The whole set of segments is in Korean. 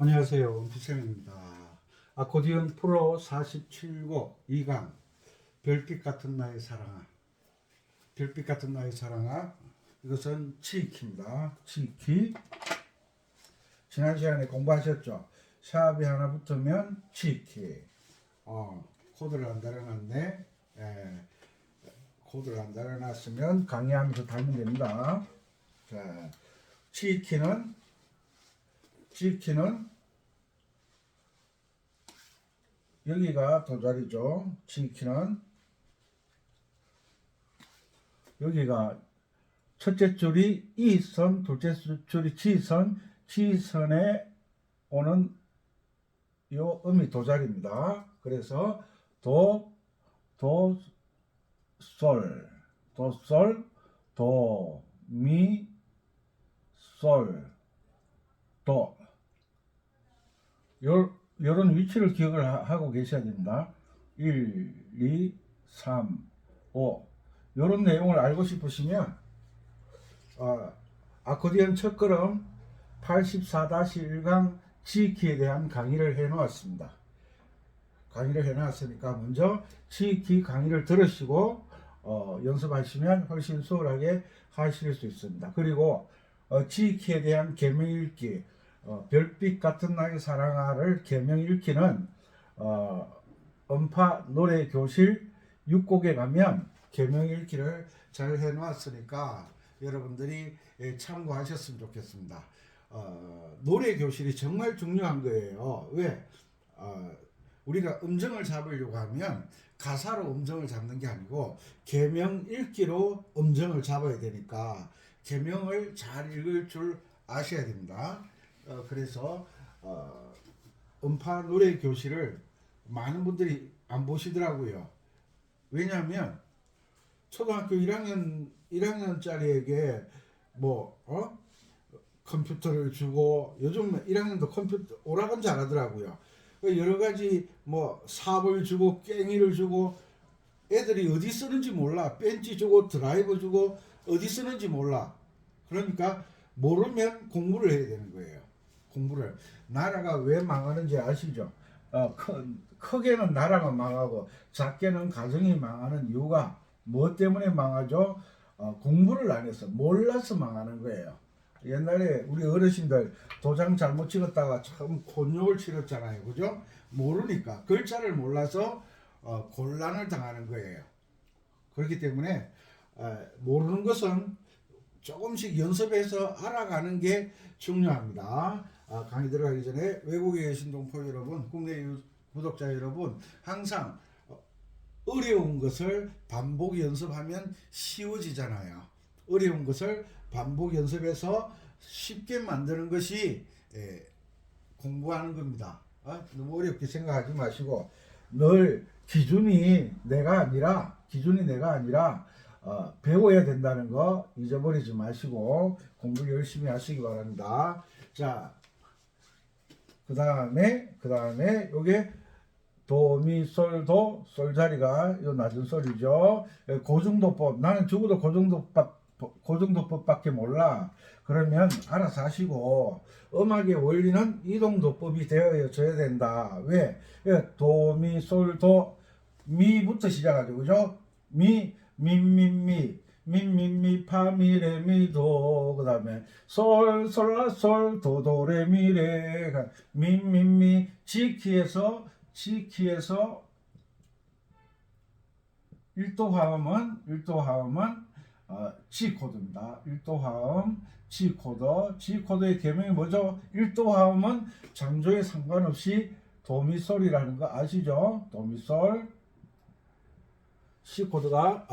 안녕하세요. 원피쌤입니다. 아코디언 프로 47곡 2강 별빛 같은 나의 사랑아. 별빛 같은 나의 사랑아. 이것은 치키입니다. 치키. 지난 시간에 공부하셨죠? 샵이 하나 붙으면 치키. 코드를 안 달아놨네. 코드를 안 달아놨으면 강의하면서 달면 됩니다. 자, 치키는 여기가 도자리죠. 치키는 여기가 첫째 줄이 이선, 둘째 줄이 지선, 지선에 오는 요 음이 도자리입니다. 그래서 도, 솔, 도, 미, 솔, 도. 요런 위치를 기억을 하고 계셔야 됩니다. 1, 2, 3, 5. 요런 내용을 알고 싶으시면 아코디언 첫걸음 84-1강 G키에 대한 강의를 해 놓았습니다. 강의를 해 놨으니까 먼저 G키 강의를 들으시고 연습하시면 훨씬 수월하게 하실 수 있습니다. 그리고 G키에 대한 계명 읽기, 별빛 같은 나의 사랑아를 계명 읽기는 음파 노래 교실 6곡에 가면 계명 읽기를 잘 해놓았으니까 여러분들이 참고하셨으면 좋겠습니다. 노래 교실이 정말 중요한 거예요. 왜? 우리가 음정을 잡으려고 하면 가사로 음정을 잡는 게 아니고 계명 읽기로 음정을 잡아야 되니까 계명을 잘 읽을 줄 아셔야 됩니다. 그래서 음파 노래 교실을 많은 분들이 안 보시더라고요. 왜냐하면 초등학교 1학년짜리에게 컴퓨터를 주고, 요즘 1학년도 컴퓨터 오락은 잘하더라고요. 여러 가지 삽을 주고 깽이를 주고, 애들이 어디 쓰는지 몰라. 벤치 주고 드라이버 주고 어디 쓰는지 몰라. 그러니까 모르면 공부를 해야 되는 거예요. 공부를. 나라가 왜 망하는지 아시죠? 크게는 나라가 망하고 작게는 가정이 망하는 이유가 뭐 때문에 망하죠? 공부를 안 해서, 몰라서 망하는 거예요. 옛날에 우리 어르신들 도장 잘못 찍었다가 참 곤욕을 치렀잖아요. 그죠? 모르니까, 글자를 몰라서 곤란을 당하는 거예요. 그렇기 때문에 모르는 것은 조금씩 연습해서 알아가는 게 중요합니다. 강의 들어가기 전에 외국에 계신 동포 여러분, 국내 구독자 여러분, 항상 어려운 것을 반복 연습하면 쉬워지잖아요. 어려운 것을 반복 연습해서 쉽게 만드는 것이 공부하는 겁니다. 너무 어렵게 생각하지 마시고 늘 기준이 내가 아니라 배워야 된다는 거 잊어버리지 마시고 공부 열심히 하시기 바랍니다. 자, 그 다음에 요게 도미솔도 솔자리가 요 낮은 소리죠. 고중도법, 나는 적어도 고중도법밖에 몰라. 그러면 알아서 하시고, 음악의 원리는 이동도법이 되어져야 된다. 왜? 도미솔도 미부터 시작하죠. 그죠? 미미미 파미레미도, 그 다음에 솔솔라솔 도도레미레, 미미미 G키에서 1도 화음은 G 코드입니다. 1도 화음 G 코드. G 코드의 개명이 뭐죠? 1도 화음은 장조에 상관없이 도미솔이라는 거 아시죠? 도미솔. C 코드가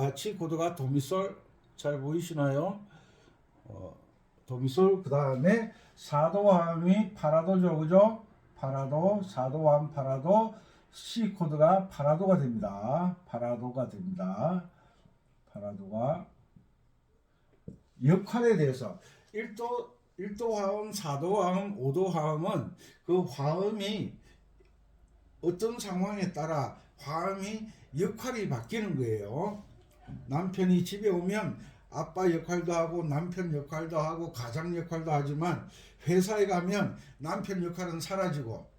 도미솔. 잘 보이시나요? 도미솔. 그 다음에 4도 화음이 파라도죠. 그죠? 파라도, 4도 화음 파라도. C 코드가 파라도가 됩니다. 파라도가 역할에 대해서 1도 화음, 4도 화음, 5도 화음은 그 화음이 어떤 상황에 따라 화음이 역할이 바뀌는 거예요. 남편이 집에 오면 아빠 역할도 하고 남편 역할도 하고 가장 역할도 하지만 회사에 가면 남편 역할은 사라지고,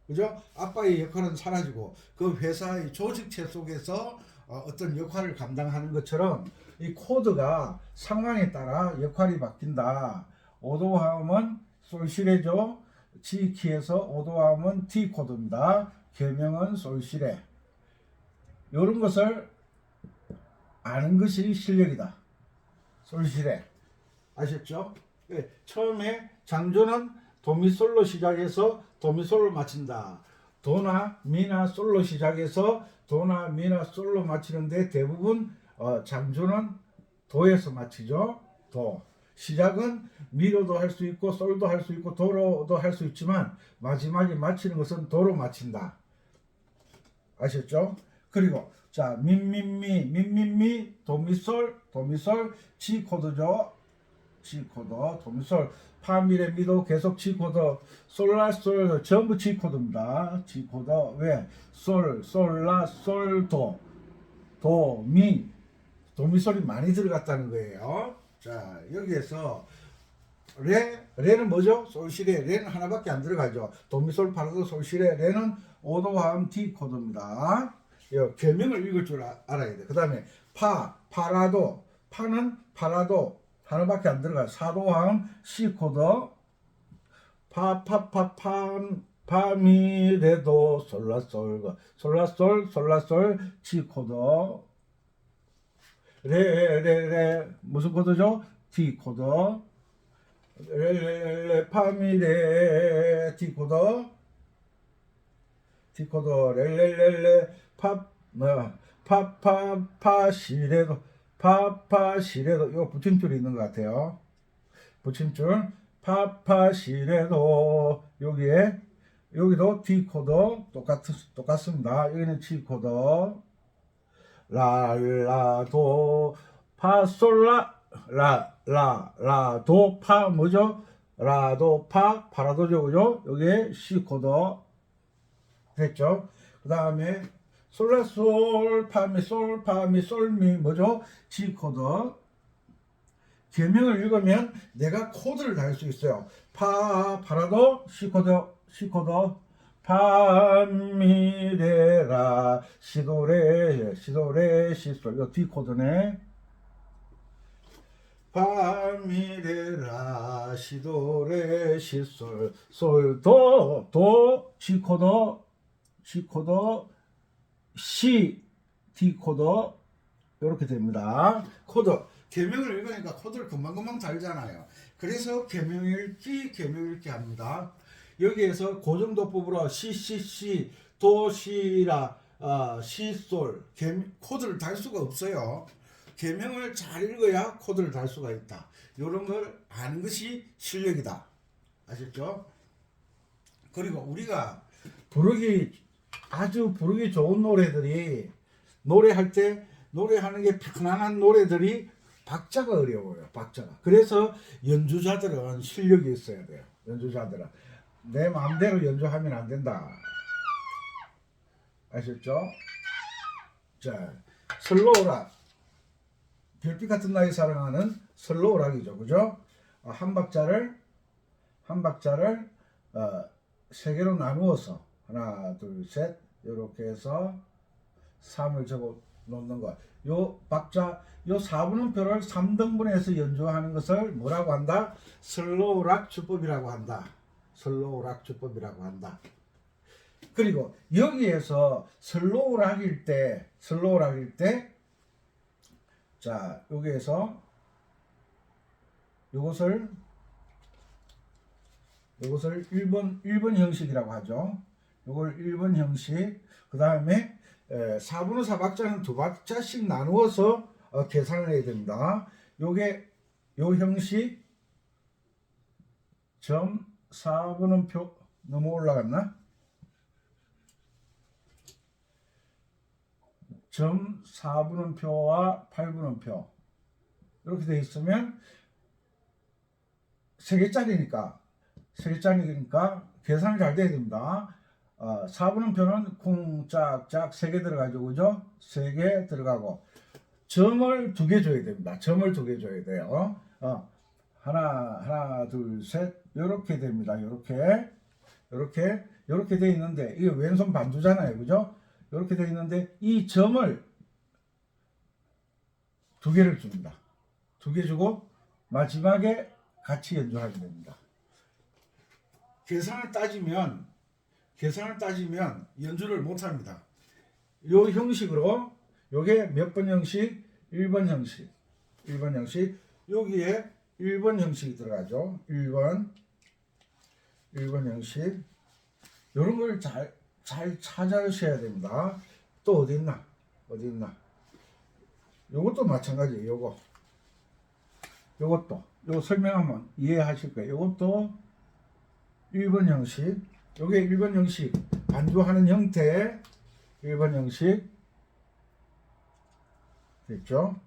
그죠? 아빠의 역할은 사라지고 그 회사의 조직체 속에서 어떤 역할을 감당하는 것처럼 이 코드가 상황에 따라 역할이 바뀐다. 오도화음은 솔시레죠. G키에서 오도화음은 D 코드입니다. 개명은 솔시레. 이런 것을 아는 것이 실력이다. 솔시레. 아셨죠? 네, 처음에 장조는 도미솔로 시작해서 도미솔로 마친다. 도나 미나 솔로 시작해서 도나 미나 솔로 마치는데 대부분 장조는 도에서 마치죠. 도. 시작은 미로도 할 수 있고 솔도 할 수 있고 도로도 할 수 있지만 마지막에 마치는 것은 도로 마친다. 아셨죠? 그리고 자 민민미 도미솔 G 코드죠. G 코드 도미솔 파미레 미도 계속 G 코드 솔라솔 전부 G 코드입니다. G 코드 왜 솔라 솔도 도미 도미솔이 많이 들어갔다는 거예요. 자 여기에서 레는 뭐죠? 솔시레. 레는 하나밖에 안 들어가죠. 도미솔 파라도 솔시레. 레는 오도화음 D 코드입니다. 개명을 읽을 줄 알아야 돼. 그 다음에 파라도. 파는 파라도 하나밖에 안 들어가요. 사도화음 C 코드. 파미레도 솔라솔 G 코드. 레 무슨 코드죠? D 코드. 레 파미레 D 코드. D 코드 레레레레 파파시레도 이거 붙임줄이 있는 것 같아요. 붙임줄 파파시레도 여기도 D 코드 똑같습니다. 여기는 G 코드 라도 파솔라 라도 파 뭐죠? 라도 파라도죠, 그죠? 여기에 C 코드 됐죠? 그 다음에 솔라솔 파미솔미 뭐죠? G 코드. 개명을 읽으면 내가 코드를 달 수 있어요. 파라도 C 코드 파미레라 시도레 시솔 이거 D 코드네. 파미레라 시도레 시솔 솔도 G 코드 C D 코드 이렇게 됩니다. 코드 개명을 읽으니까 코드를 금방 달잖아요. 그래서 개명 읽기 합니다. 여기에서 고정도법으로 C 도시라 시솔 코드를 달 수가 없어요. 개명을 잘 읽어야 코드를 달 수가 있다. 이런 걸 아는 것이 실력이다. 아셨죠? 그리고 우리가 아주 부르기 좋은 노래들이 노래하는 게 편안한 노래들이 박자가 어려워요. 박자가. 그래서 연주자들은 실력이 있어야 돼요. 연주자들은 내 마음대로 연주하면 안 된다. 아셨죠? 자, 슬로우락. 별빛 같은 나이 사랑하는 슬로우락이죠. 그죠? 한 박자를 세 개로 나누어서 하나, 둘, 셋 이렇게 해서 3을 적어 놓는 것. 요 박자, 요 4분음표를 3등분해서 연주하는 것을 뭐라고 한다? 슬로우락 주법이라고 한다. 슬로우락 주법이라고 한다. 그리고 여기에서 슬로우락일 때 자, 여기에서 요것을 1번 형식이라고 하죠. 요걸 1번 형식. 그 다음에 4분의 4박자는 두 박자씩 나누어서 계산을 해야 됩니다. 요 형식 점 4분음표 너무 올라갔나? 점 4분음표와 8분음표 이렇게 되어 있으면 3개짜리니까 계산이 잘 돼야 됩니다. 4분음표는 쿵짝짝 3개 들어가죠. 그죠? 3개 들어가고 점을 2개 줘야 됩니다. 점을 2개 줘야 돼요. 하나, 둘, 셋. 요렇게 됩니다. 요렇게 돼 있는데, 이게 왼손 반주잖아요. 그죠? 요렇게 돼 있는데, 이 점을 2개를 줍니다. 2개 주고, 마지막에 같이 연주하게 됩니다. 계산을 따지면 연주를 못 합니다. 요 형식으로, 요게 몇 번 형식? 1번 형식. 여기에 1번 형식이 들어가죠. 1번 형식. 요런 걸 잘 찾아주셔야 됩니다. 또 어디 있나? 요것도 마찬가지예요. 요것도 설명하면 이해하실 거예요. 요것도 1번 형식. 요게 1번 형식 반주하는 형태. 1번 형식 됐죠?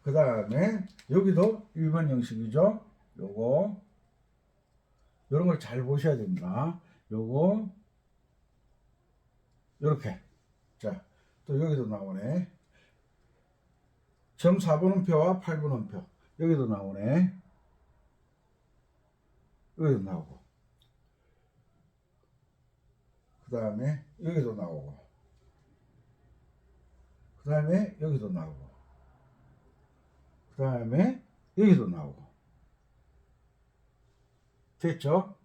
그 다음에 여기도 1번 형식이죠. 요거 요런 걸 잘 보셔야 됩니다. 요거 요렇게. 자, 또 여기도 나오네. 점 4분음표와 8분음표. 여기도 나오네. 여기도 나오고. 그 다음에 여기도 나오고. 그 다음에 여기도 나오고. 그 다음에 여기도 나오고. 됐죠?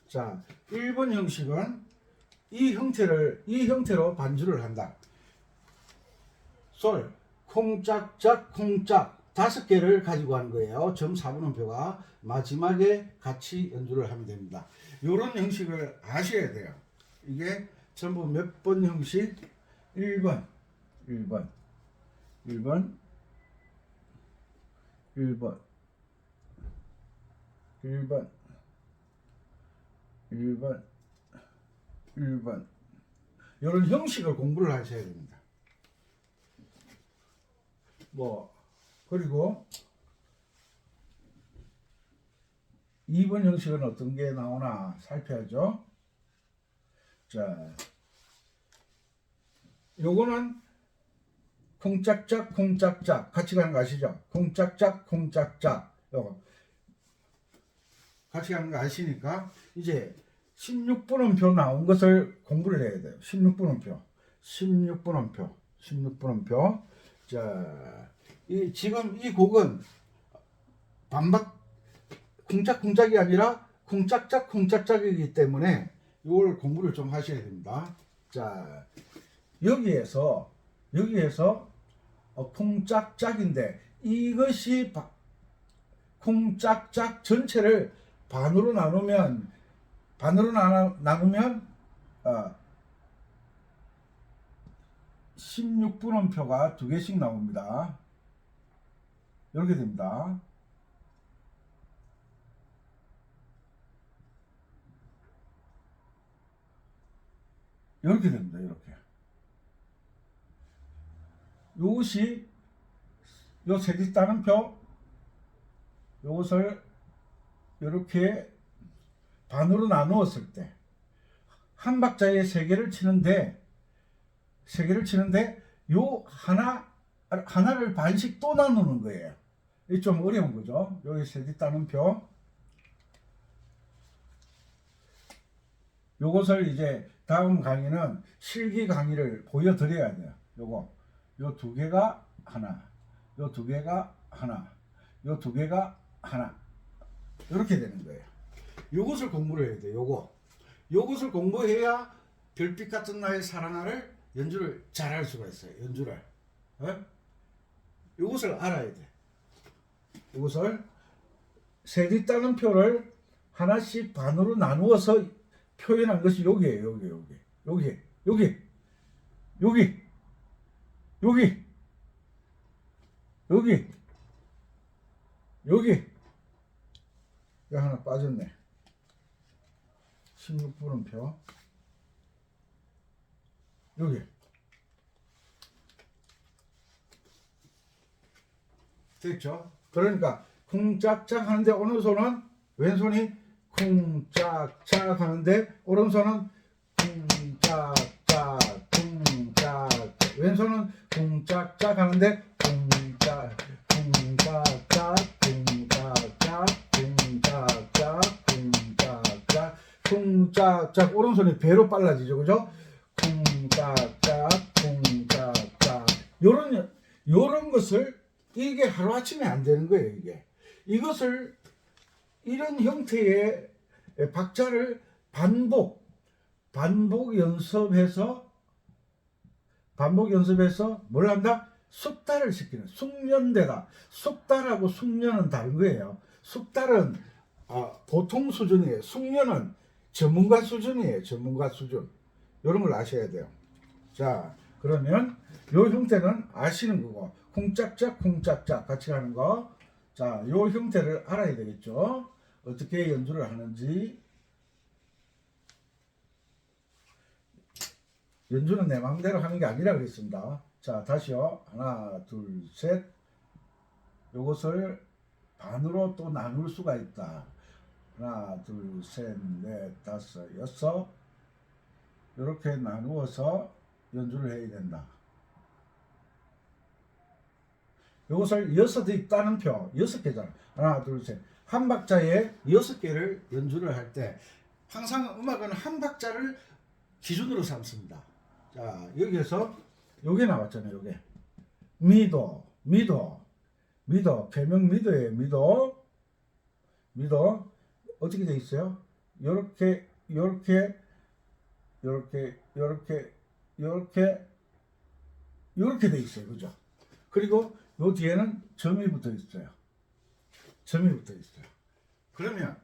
자, 1번 형식은 이 형태로 반주를 한다. 솔, 콩짝짝, 콩짝 5개를 가지고 하는 거예요. 점 4분음표가 마지막에 같이 연주를 하면 됩니다. 이런 형식을 아셔야 돼요. 이게 전부 몇 번 형식? 1번, 1번 이런 형식을 공부를 하셔야 됩니다. 그리고 2번 형식은 어떤 게 나오나 살펴야죠. 자, 요거는 콩짝짝 같이 가는 거 아시죠? 콩짝짝 요거 같이 가는 거 아시니까 이제 16분음표 나온 것을 공부를 해야 돼요. 16분음표. 자, 지금 이 곡은 반박 쿵짝쿵짝이 아니라 쿵짝짝이기 때문에 이걸 공부를 좀 하셔야 됩니다. 자, 여기에서 쿵짝짝인데 이것이 쿵짝짝 전체를 반으로 나누면 16분음표가 2개씩 나옵니다. 이렇게 됩니다. 이렇게. 이것이 요 세디 따는표 이것을 이렇게 반으로 나누었을 때 한 박자에 3개를 치는데 요 하나를 반씩 또 나누는 거예요. 이게 좀 어려운 거죠. 여기 세디 따는표 요것을 이제 다음 강의는 실기 강의를 보여드려야 돼요. 요 2개가 하나, 요 2개가 하나, 요 2개가 하나. 이렇게 되는 거예요. 요것을 공부를 해야 돼요. 요것을 공부해야 별빛 같은 나의 사랑아를 연주를 잘할 수가 있어요. 요것을 알아야 돼. 요것을 세디 따는표를 하나씩 반으로 나누어서 표현한 것이 여기에요. 여기 하나 빠졌네. 16분음표 여기 됐죠? 그러니까 쿵짝짝 하는데 어느 손은 왼손이 쿵짝짝 하는데 오른손은 쿵짝짝 왼손은 쿵짝짝 하는데 쿵짝 쿵짝짝 쿵짝짝 쿵짝짝 쿵짝짝 쿵짝짝 오른손이 배로 빨라지죠, 그죠? 쿵짝짝 쿵짝짝 요런 것을 이게 하루아침에 안 되는 거예요. 이것을 이런 형태의 박자를 반복 연습해서 뭘 한다? 숙달을 시키는, 숙련되다. 숙달하고 숙련은 다른 거예요. 숙달은 보통 수준이에요. 숙련은 전문가 수준이에요. 전문가 수준. 이런 걸 아셔야 돼요. 자, 그러면 요 형태는 아시는 거고, 쿵짝짝 쿵짝짝 같이 하는 거. 자, 요 형태를 알아야 되겠죠. 어떻게 연주를 하는지. 연주는 내 마음대로 하는 게 아니라 그랬습니다. 자, 다시요. 하나, 둘, 셋. 요것을 반으로 또 나눌 수가 있다. 하나, 둘, 셋, 넷, 다섯, 여섯. 이렇게 나누어서 연주를 해야 된다. 요것을 여섯의 따옴표, 6개잖아. 하나, 둘, 셋. 한 박자에 6개를 연주를 할 때 항상 음악은 한 박자를 기준으로 삼습니다. 자, 여기에서 요게 나왔잖아요. 요게 미도, 개명 미도예요. 미도 어떻게 돼 있어요? 요렇게 돼 있어요. 그죠? 그리고 요 뒤에는 점이 붙어 있어요. 그러면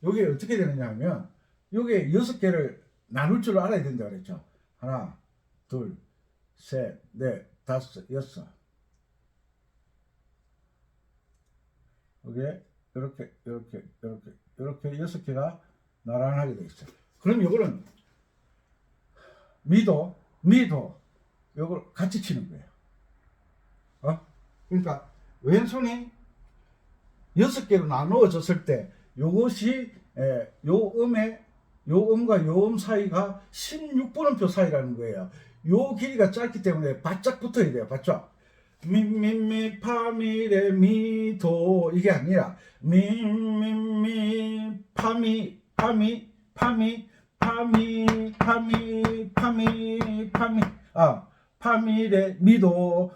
요게 어떻게 되느냐 하면 요게 6개를 나눌 줄 알아야 된다 그랬죠. 하나, 둘, 셋, 넷, 다섯, 여섯. 요게 이렇게 6개가 나란하게 돼 있어요. 그럼 요거는 미도 요걸 같이 치는 거예요. 그러니까 왼손이 6개로 나누어졌을 때 요것이 요 음과 요 음 사이가 16분음표 사이라는 거예요. 요 길이가 짧기 때문에 바짝 붙어야 돼요. 바짝. 미미미 파미레 미도 이게 아니라 미미미 파미 파미레 미도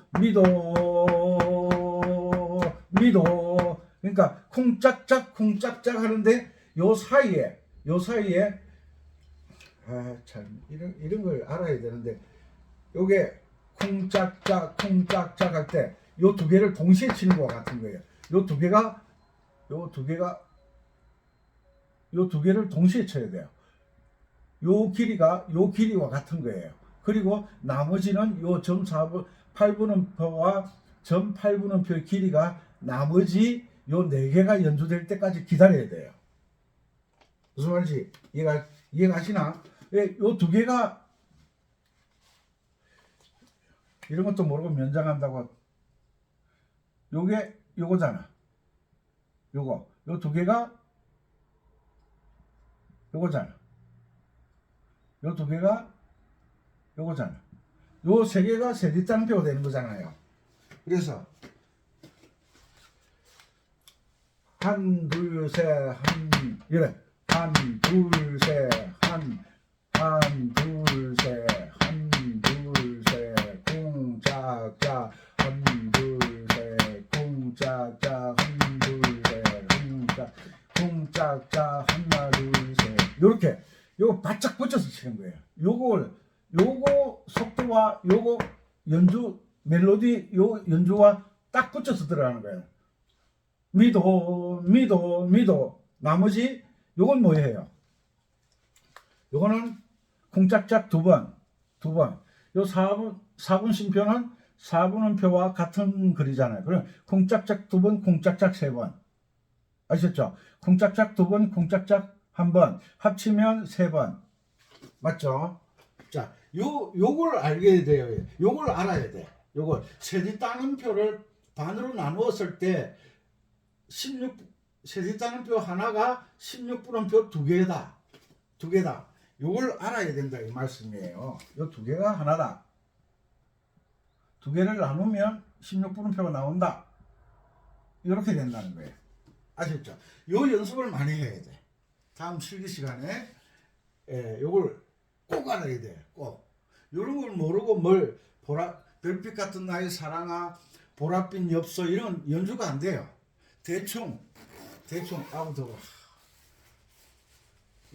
그러니까 쿵짝짝 하는데 요 사이에 참 이런 걸 알아야 되는데 요게 쿵짝짝 할 때 요 두 개를 동시에 치는 것 같은 거예요. 요 두 개를 동시에 쳐야 돼요. 요 길이와 같은 거예요. 그리고 나머지는 요 점 8분음표와 점 8분음표의 길이가 나머지 요 4개가 연주될 때까지 기다려야 돼요. 무슨 말인지 이해가시나? 요 두 개가 이런 것도 모르고 면장한다고. 요거잖아. 요 두 개가 요거잖아. 요 두 개가 요거잖아. 요 세 개가 세디땅표가 되는 거잖아요. 그래서 한, 둘, 셋, 이래. 한, 둘, 셋, 쿵짝짝, 쿵짝짝, 하나, 둘, 셋. 요렇게, 요거 바짝 붙여서 치는 거예요. 요거 속도와 요거 연주, 멜로디, 요 연주와 딱 붙여서 들어가는 거예요. 미도. 나머지 요건 뭐예요? 요거는 쿵짝짝 두 번. 요 4분 심표는 4분음표와 같은 글이잖아요. 그럼 쿵짝짝 두 번, 쿵짝짝 세 번. 아셨죠? 쿵짝짝 두 번, 쿵짝짝 한 번. 합치면 세 번. 맞죠? 자, 요걸 알게 돼요. 요걸 알아야 돼. 요걸 세디땅음표를 반으로 나누었을 때 세디땅음표 하나가 16분음표 두 개다. 요걸 알아야 된다 이 말씀이에요. 요 두 개가 하나다. 두 개를 나누면 16분음표가 나온다. 이렇게 된다는 거예요. 아셨죠? 요 연습을 많이 해야 돼. 다음 실기 시간에 요걸 꼭 알아야 돼. 꼭. 요런 걸 모르고 뭘 별빛 같은 나의 사랑아, 보랏빛 엽서 이런 연주가 안 돼요. 대충 아무 더워.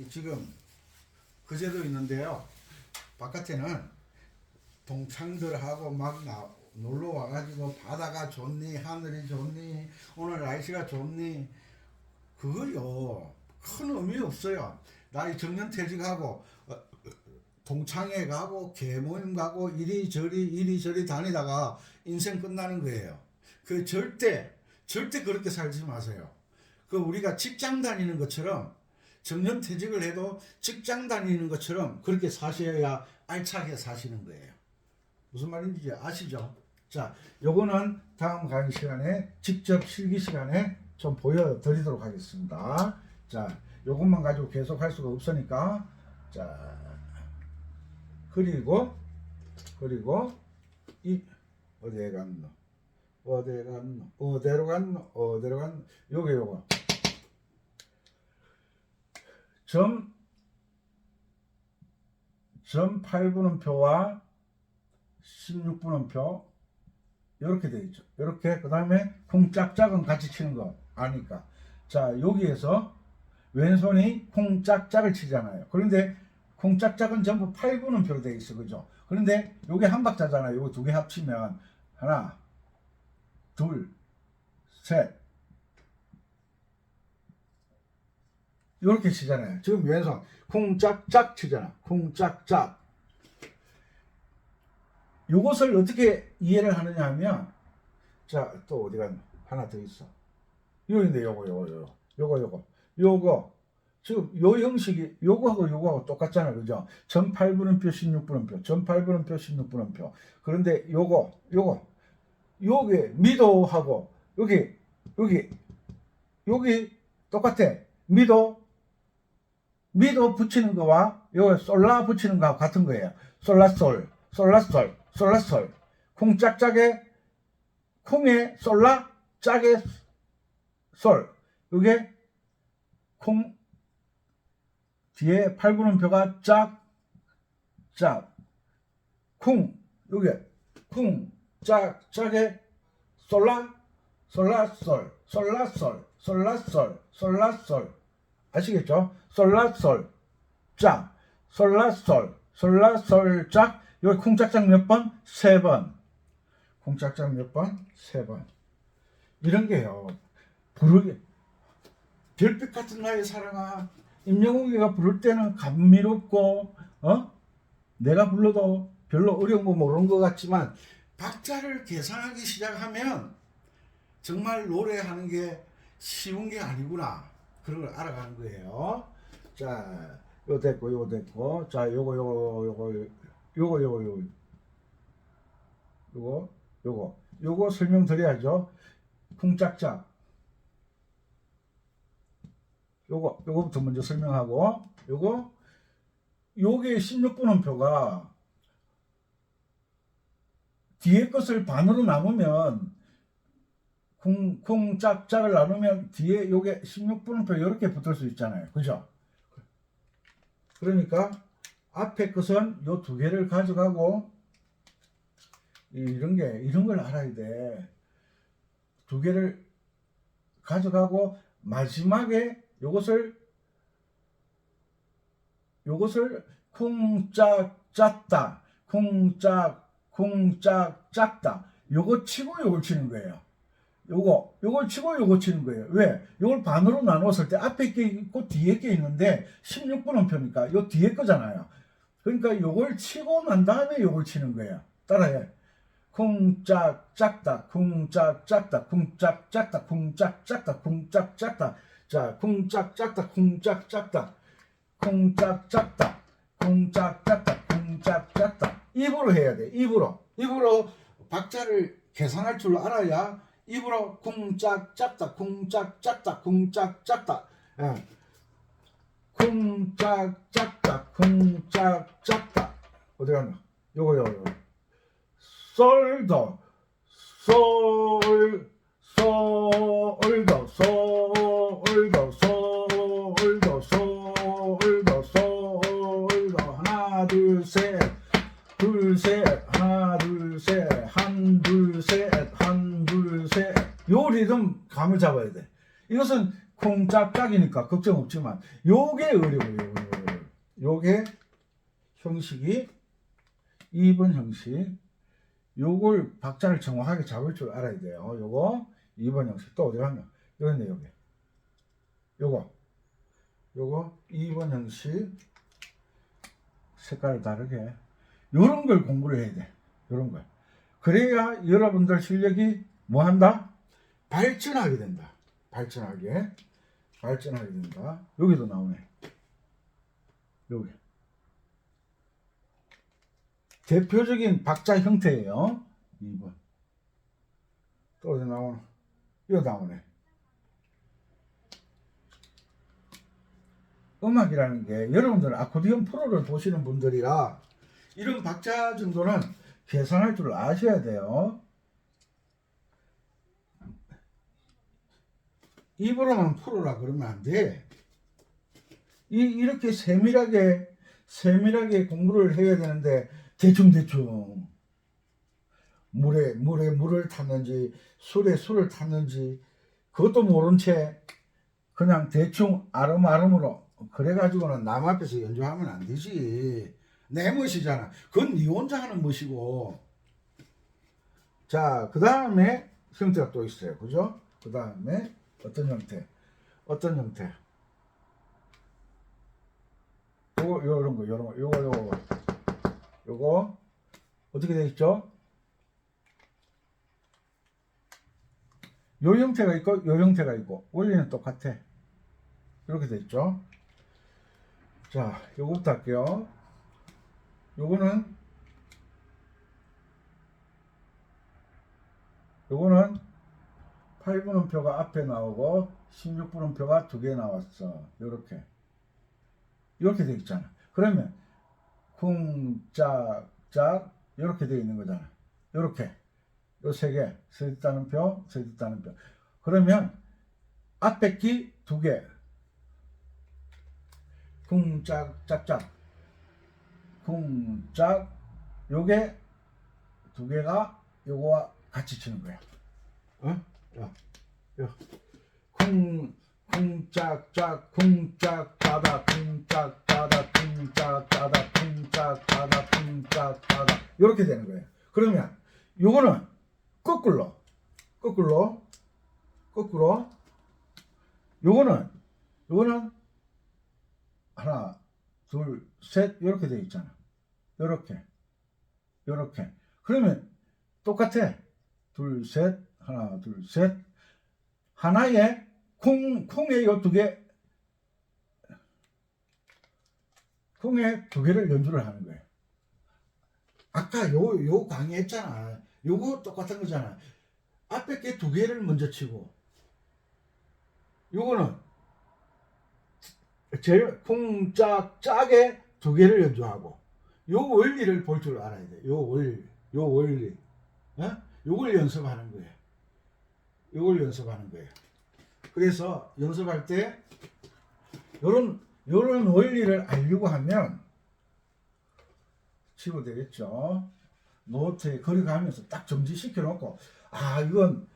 지금 그제도 있는데요. 바깥에는 동창들하고 막 놀러 와가지고 바다가 좋니, 하늘이 좋니, 오늘 날씨가 좋니, 그거요 큰 의미 없어요. 나이 정년퇴직하고 동창회 가고 개모임 가고 이리저리 다니다가 인생 끝나는 거예요. 그 절대 그렇게 살지 마세요. 그 우리가 직장 다니는 것처럼 정년퇴직을 해도 직장 다니는 것처럼 그렇게 사셔야 알차게 사시는 거예요. 무슨 말인지 아시죠? 자, 요거는 다음 강의 시간에 직접 실기 시간에 좀 보여드리도록 하겠습니다. 자, 요것만 가지고 계속 할 수가 없으니까 자, 그리고 이 어디에 갔노? 어디로 갔노? 요거 점 8분음표와 16분음표 이렇게 되어 있죠. 이렇게 그 다음에 콩짝짝은 같이 치는 거 아니까. 자, 여기에서 왼손이 콩짝짝을 치잖아요. 그런데 콩짝짝은 전부 8분음표로 되어 있어, 그죠? 그런데 요게 한 박자잖아요. 요거 두 개 합치면 하나, 둘, 셋 이렇게 치잖아요. 지금 왼손 콩짝짝 치잖아. 콩짝짝. 요것을 어떻게 이해를 하느냐 하면, 자, 또 어디 갔나? 하나 더 있어. 요인데 요거 지금 요 형식이 요거하고 똑같잖아요. 그죠? 전 8분음표 16분음표 전 8분음표 16분음표. 그런데 요게 미도하고 여기 똑같아. 미도 붙이는 거와 요 솔라 붙이는 거하고 같은 거예요. 솔라솔 콩짝짝에 콩에 솔라 짝에 솔. 요게 콩 뒤에 8분음표가 짝 콩. 요게 콩 짝에 솔라 솔라솔 아시겠죠? 솔라솔 짝 솔라솔 짝. 여기 콩짝짝 몇 번? 3번. 콩짝짝 몇 번? 3번. 이런 게요. 부르게 별빛 같은 나의 사랑아. 임영웅이가 부를 때는 감미롭고 내가 불러도 별로 어려운 거 모르는 것 같지만 박자를 계산하기 시작하면 정말 노래하는 게 쉬운 게 아니구나. 그런 걸 알아가는 거예요. 자, 요 됐고. 자, 요거 설명드려야죠. 쿵짝짝. 요거부터 먼저 설명하고, 요게 16분음표가 뒤에 것을 반으로 나누면 쿵짝짝을 나누면 뒤에 요게 16분음표 이렇게 붙을 수 있잖아요. 그죠? 그러니까 앞에 것은 요 두 개를 가져가고 이런 걸 알아야 돼. 두 개를 가져가고 마지막에 요것을 쿵짝짝다 쿵짝짝다 요거 치고 요걸 치는 거예요. 요걸 치고 요거 치는 거예요. 왜? 요걸 반으로 나누었을 때 앞에 게 있고 뒤에 게 있는데 16분음표니까 요 뒤에 거잖아요. 그러니까 요걸 치고 난 다음에 요걸 치는 거예요. 따라해. 쿵짝짝다 쿵짝짝다 쿵짝짝다 쿵짝짝다 쿵짝짝다. 자, 쿵짝짝다 쿵짝짝다 쿵짝짝다 쿵짝짝다 입으로 해야 돼. 입으로 박자를 계산할 줄 알아야 입으로 쿵짝짝다 쿵짝짝다 쿵짝짝다 쿵짝짝다 쿵짝짝다. 어디 갔나? 요거 솔도 솔 솔도 솔도 솔도 솔도 솔도 하나 둘 셋 하나 둘 셋 한 둘 셋 한 둘 셋 요 리듬 감을 잡아야 돼. 이것은 콩짝짝이니까 걱정 없지만 요게 어려워요. 요게 형식이 2번 형식. 요걸 박자를 정확하게 잡을 줄 알아야 돼요. 요거 2번 형식. 또 어디 갔나? 여기네 여기. 요거 2번 형식. 색깔을 다르게 요런 걸 공부를 해야 돼. 요런 걸. 그래야 여러분들 실력이 뭐 한다? 발전하게 된다. 발전하게 된다. 여기도 나오네. 여기. 대표적인 박자 형태예요. 2번. 또 어디 나오나? 이거 나오네. 음악이라는 게 여러분들 아코디언 프로를 보시는 분들이라 이런 박자 정도는 계산할 줄 아셔야 돼요. 입으로만 풀어라 그러면 안 돼. 이렇게 세밀하게 공부를 해야 되는데 대충 물에 물을 탔는지 술에 술을 탔는지 그것도 모른 채 그냥 대충 아름아름으로 그래가지고는 남 앞에서 연주하면 안 되지. 내 멋이잖아. 그건 네 혼자 하는 멋이고. 자, 그 다음에 형태가 또 있어요. 그죠? 그 다음에 어떤 형태? 요거 어떻게 되어 있죠? 요 형태가 있고 요 형태가 있고 원리는 똑같아. 이렇게 되어 있죠. 자, 요거부터 할게요. 요거는 8분음표가 앞에 나오고 16분음표가 2개 나왔어. 요렇게 되어 있잖아. 그러면 쿵짝짝 요렇게 되어 있는 거잖아. 요렇게 요 3개 서짓다는표 그러면 앞에 키 2개 쿵짝짝짝 쿵짝 요게 2개가 요거와 같이 치는 거야. 쿵짝짝 쿵짝짜다 쿵짝짜다 쿵짝짜다 쿵짝짜다 쿵짝짜다 요렇게 되는 거예요. 그러면 요거는 거꾸로 요거는 하나 둘 셋 요렇게 되어 있잖아. 요렇게 그러면 똑같아. 둘 셋 하나 둘 셋 하나에 콩에 요 2개 콩에 2개를 연주를 하는 거예요. 아까 요 강의했잖아. 요거 똑같은 거잖아. 앞에 게 2개를 먼저 치고 요거는 제일 쿵짝짝에 2개를 연주하고 요 원리를 볼 줄 알아야 돼. 요 원리 요걸 연습하는 거예요. 그래서 연습할 때 요런 원리를 알려고 하면 치고 되겠죠. 노트에 걸어가면서 딱 정지시켜 놓고 이건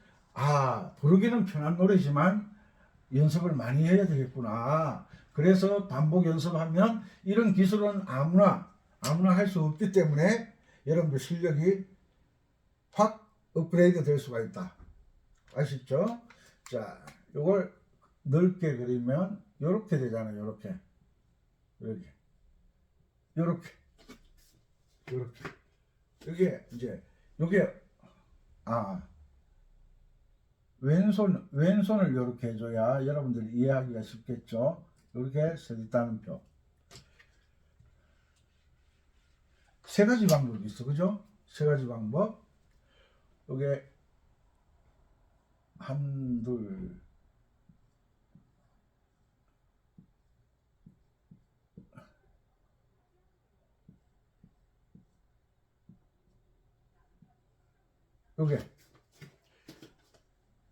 부르기는 편한 노래지만 연습을 많이 해야 되겠구나. 그래서 반복 연습하면 이런 기술은 아무나 할 수 없기 때문에 여러분들 실력이 확 업그레이드 될 수가 있다. 아시죠? 자, 요걸 넓게 그리면 요렇게 되잖아요. 요렇게 요게 왼손을 요렇게 해줘야 여러분들이 이해하기가 쉽겠죠. 요렇게 서짓다는표 3가지 방법이 있어. 그죠? 3가지 방법. 요게 한, 둘, 요게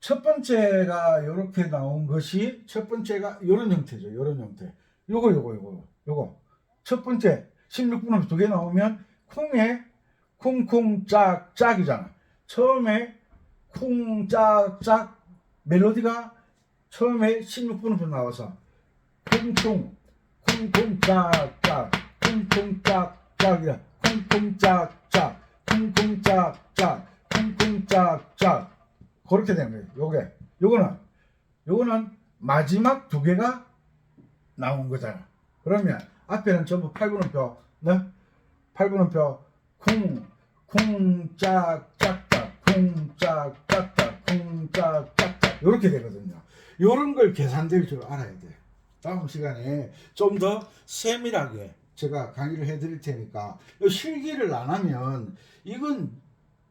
첫 번째가 이렇게 나온 것이 첫 번째가 이런 형태죠. 이런 형태. 요거 첫 번째 16분음표 두 개 나오면 쿵에 쿵쿵짝짝이잖아. 처음에 쿵짝짝 멜로디가 처음에 16분음표 나와서 쿵쿵 쿵쿵짝짝 쿵쿵짝짝이야. 쿵쿵짝짝 쿵쿵짝짝 쿵쿵짝짝 그렇게 되는 거예요. 요거는 마지막 두 개가 나온 거잖아. 그러면 앞에는 전부 8분음표, 네? 8분음표 쿵짝짝짝 쿵짝짝짝 쿵짝짝짝 이렇게 되거든요. 요런 걸 계산될 줄 알아야 돼. 다음 시간에 좀 더 세밀하게 제가 강의를 해드릴 테니까 실기를 안 하면 이건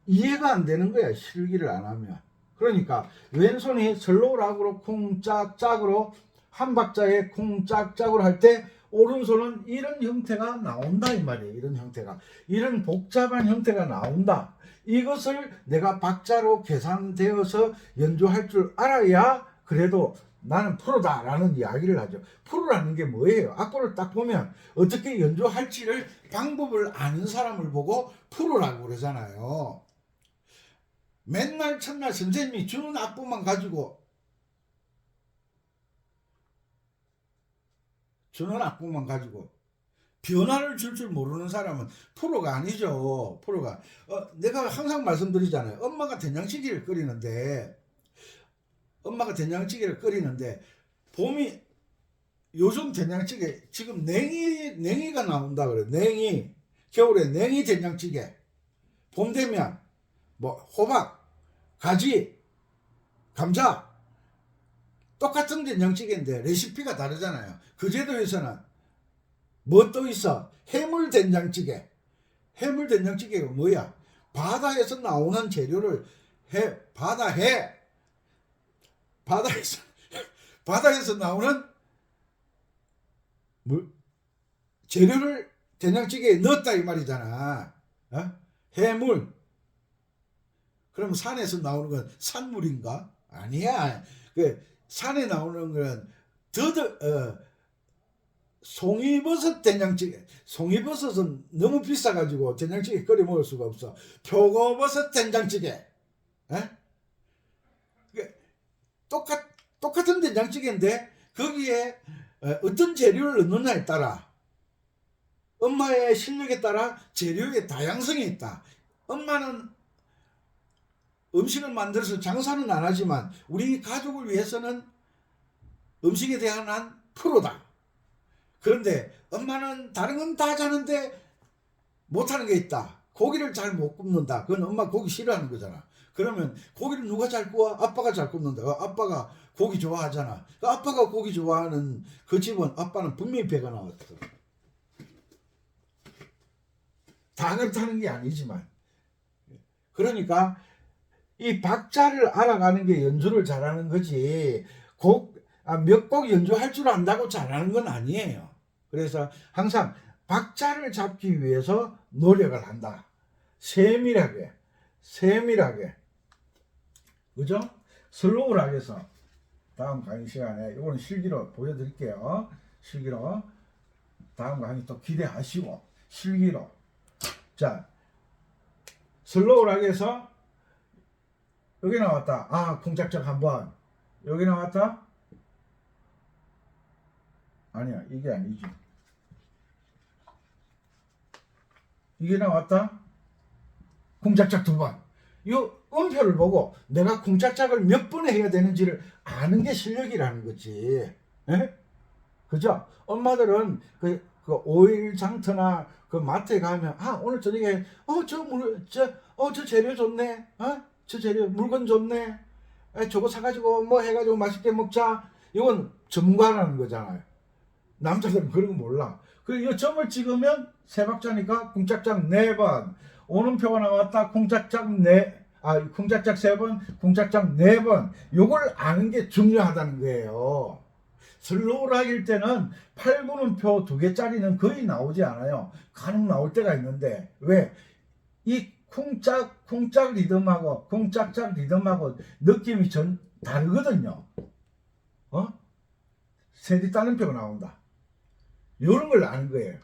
이해가 안 되는 거야. 실기를 안 하면. 그러니까 왼손이 슬로우 락으로 쿵짝짝으로 한 박자에 쿵짝짝으로 할 때 오른손은 이런 형태가 나온다 이 말이에요. 이런 형태가, 이런 복잡한 형태가 나온다. 이것을 내가 박자로 계산되어서 연주할 줄 알아야 그래도 나는 프로다 라는 이야기를 하죠. 프로라는 게 뭐예요? 악보를 딱 보면 어떻게 연주할지를 방법을 아는 사람을 보고 프로라고 그러잖아요. 맨날 첫날 선생님이 주는 악보만 가지고 변화를 줄 모르는 사람은 프로가 아니죠. 프로가 내가 항상 말씀드리잖아요. 엄마가 된장찌개를 끓이는데 봄이 요즘 된장찌개 지금 냉이가 나온다 그래. 냉이 겨울에 냉이 된장찌개, 봄 되면 뭐 호박, 가지, 감자 똑같은 된장찌개인데 레시피가 다르잖아요. 그 제도에서는 뭐 또 있어? 해물 된장찌개. 해물 된장찌개가 뭐야? 바다에서 나오는 재료를 바다에서 나오는 재료를 된장찌개에 넣었다 이 말이잖아. 해물. 그럼 산에서 나오는 건 산물인가? 아니야. 그 산에 나오는 건 송이버섯 된장찌개. 송이버섯은 너무 비싸가지고 된장찌개 끓여 먹을 수가 없어. 표고버섯 된장찌개. 똑같은 된장찌개인데 거기에 어떤 재료를 넣느냐에 따라, 엄마의 실력에 따라 재료의 다양성이 있다. 엄마는 음식을 만들어서 장사는 안 하지만 우리 가족을 위해서는 음식에 대한 한 프로다. 그런데 엄마는 다른 건 다 잘하는데 못하는 게 있다. 고기를 잘 못 굽는다. 그건 엄마 고기 싫어하는 거잖아. 그러면 고기를 누가 잘 구워? 아빠가 잘 굽는다. 아빠가 고기 좋아하잖아. 아빠가 고기 좋아하는 그 집은 아빠는 분명히 배가 나왔어. 다 그렇다는 게 아니지만. 그러니까 이 박자를 알아가는 게 연주를 잘하는 거지 몇 곡 연주할 줄 안다고 잘하는 건 아니에요. 그래서 항상 박자를 잡기 위해서 노력을 한다. 세밀하게 그죠? 슬로우 락에서 다음 강의 시간에 이거는 실기로 보여드릴게요. 실기로 다음 강의 또 기대하시고 실기로. 자, 슬로우 락에서 여기 나왔다. 쿵짝짝 한번. 여기 나왔다. 아니야, 이게 아니지. 이게 나왔다. 쿵짝짝 두 번. 이 음표를 보고 내가 쿵짝짝을 몇 번에 해야 되는지를 아는 게 실력이라는 거지. 에? 그죠? 엄마들은 그 오일 장터나 그 마트에 가면 오늘 저녁에 저 재료 좋네. 저 재료 물건 좋네. 저거 사가지고 뭐 해가지고 맛있게 먹자. 이건 전문가라는 거잖아요. 남자들은 그런 거 몰라. 그리고 이 점을 찍으면 세 박자니까 쿵짝짝 4번. 오는표가 나왔다. 쿵짝짝 쿵짝짝 3번, 쿵짝짝 4번. 요걸 아는 게 중요하다는 거예요. 슬로우 락일 때는 8분음표 2개짜리는 거의 나오지 않아요. 간혹 나올 때가 있는데 왜? 이 쿵짝 리듬하고 쿵짝짝 리듬하고 느낌이 전 다르거든요. 세리 따옴표가 나온다. 이런 걸 아는 거예요.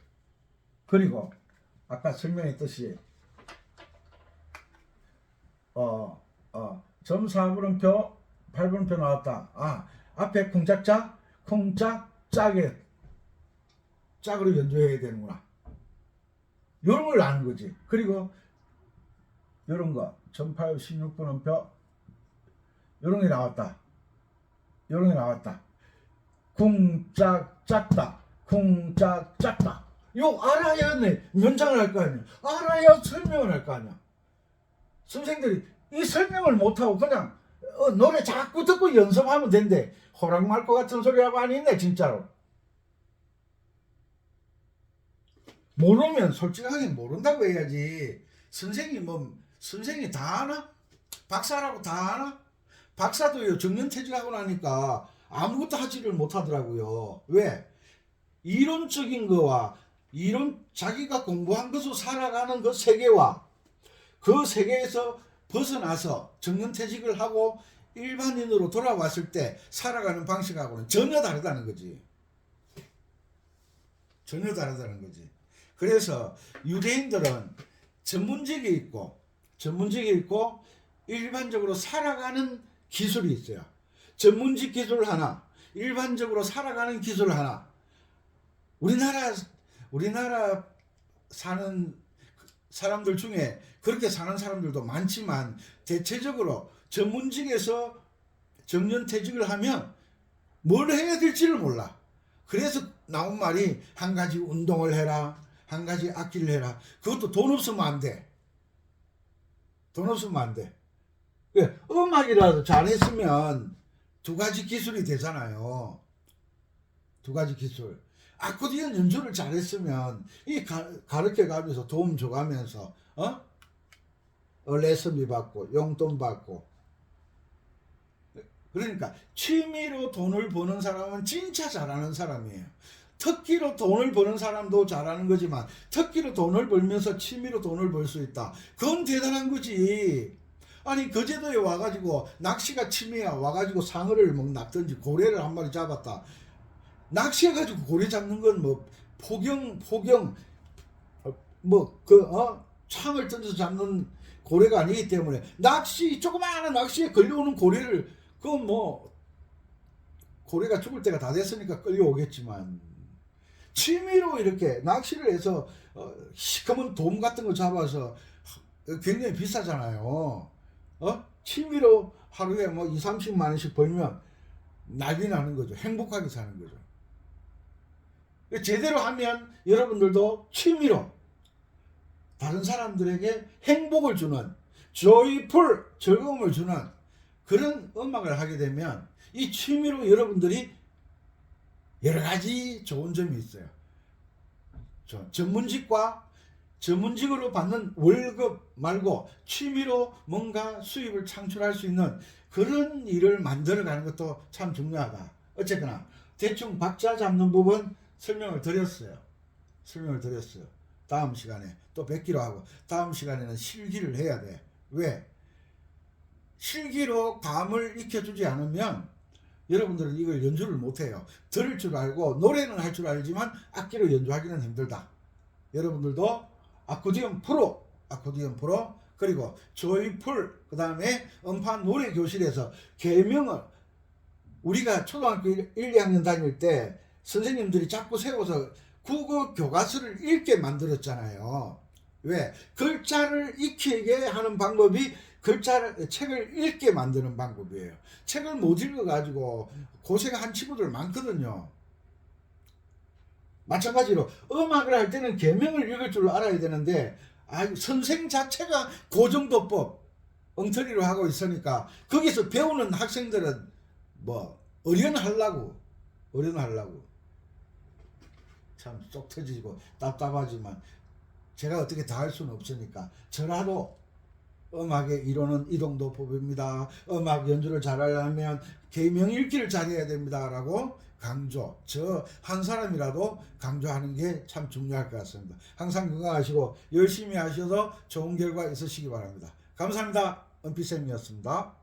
그리고 아까 설명했듯이 점 4분음표 8분음표 나왔다. 앞에 쿵짝짝 쿵짝짝에 짝으로 연주해야 되는구나. 이런 걸 아는 거지. 그리고 이런 거 점 8, 16분음표 이런 게 나왔다. 이런 게 나왔다. 쿵짝짝다 쿵짝짝다. 이거 알아야 연장을 할 거 아니야. 알아야 설명을 할 거 아니야. 선생들이 이 설명을 못하고 그냥 노래 자꾸 듣고 연습하면 된대. 호랑 말 것 같은 소리 하고 안 있네 진짜로. 모르면 솔직하게 모른다고 해야지. 선생이 다 아나? 박사라고 다 아나? 박사도요 정년퇴직하고 나니까 아무것도 하지를 못하더라고요. 왜? 이론적인 거와 자기가 공부한 것으로 살아가는 그 세계와 그 세계에서 벗어나서 정년퇴직을 하고 일반인으로 돌아왔을 때 살아가는 방식하고는 전혀 다르다는 거지. 전혀 다르다는 거지. 그래서 유대인들은 전문직이 있고 일반적으로 살아가는 기술이 있어요. 전문직 기술 하나, 일반적으로 살아가는 기술 하나. 우리나라 사는 사람들 중에 그렇게 사는 사람들도 많지만 대체적으로 전문직에서 정년퇴직을 하면 뭘 해야 될지를 몰라. 그래서 나온 말이 한 가지 운동을 해라, 한 가지 악기를 해라. 그것도 돈 없으면 안 돼. 돈 없으면 안 돼. 음악이라도 잘했으면 두 가지 기술이 되잖아요. 두 가지 기술. 아코디언 연주를 잘했으면 이 가르쳐 가면서 도움 줘가면서 레슨비 받고 용돈 받고. 그러니까 취미로 돈을 버는 사람은 진짜 잘하는 사람이에요. 특기로 돈을 버는 사람도 잘하는 거지만 특기로 돈을 벌면서 취미로 돈을 벌 수 있다. 그건 대단한 거지. 아니 거제도에 와가지고 낚시가 취미야 와가지고 상어를 막 낚든지 고래를 한 마리 잡았다. 낚시해가지고 고래 잡는 건 뭐 포경 창을 던져서 잡는 고래가 아니기 때문에 조그마한 낚시에 걸려오는 고래를 그건 뭐 고래가 죽을 때가 다 됐으니까 끌려오겠지만 취미로 이렇게 낚시를 해서 시커먼 돔 같은 거 잡아서 굉장히 비싸잖아요. 취미로 하루에 뭐 2, 30만 원씩 벌면 난리 나는 거죠. 행복하게 사는 거죠. 제대로 하면 여러분들도 취미로 다른 사람들에게 행복을 주는 조이풀 즐거움을 주는 그런 음악을 하게 되면 이 취미로 여러분들이 여러 가지 좋은 점이 있어요. 전문직으로 받는 월급 말고 취미로 뭔가 수입을 창출할 수 있는 그런 일을 만들어가는 것도 참 중요하다. 어쨌거나 대충 박자 잡는 부분 설명을 드렸어요. 다음 시간에 또 뵙기로 하고 다음 시간에는 실기를 해야 돼. 왜? 실기로 감을 익혀주지 않으면 여러분들은 이걸 연주를 못해요. 들을 줄 알고 노래는 할 줄 알지만 악기로 연주하기는 힘들다. 여러분들도 아코디언 프로 그리고 조이풀 그 다음에 음파 노래 교실에서 계명을 우리가 초등학교 1, 2학년 다닐 때 선생님들이 자꾸 세워서 국어 교과서를 읽게 만들었잖아요. 왜? 글자를 익히게 하는 방법이 책을 읽게 만드는 방법이에요. 책을 못 읽어가지고 고생한 친구들 많거든요. 마찬가지로 음악을 할 때는 계명을 읽을 줄 알아야 되는데 선생 자체가 고정도법 엉터리로 하고 있으니까 거기서 배우는 학생들은 뭐 어련하려고 참 쏙 터지고 답답하지만 제가 어떻게 다 할 수는 없으니까 저라도 음악의 이론은 이동도법입니다. 음악 연주를 잘하려면 개명읽기를 잘해야 됩니다. 라고 강조, 저 한 사람이라도 강조하는 게 참 중요할 것 같습니다. 항상 건강하시고 열심히 하셔서 좋은 결과 있으시기 바랍니다. 감사합니다. 은피쌤이었습니다.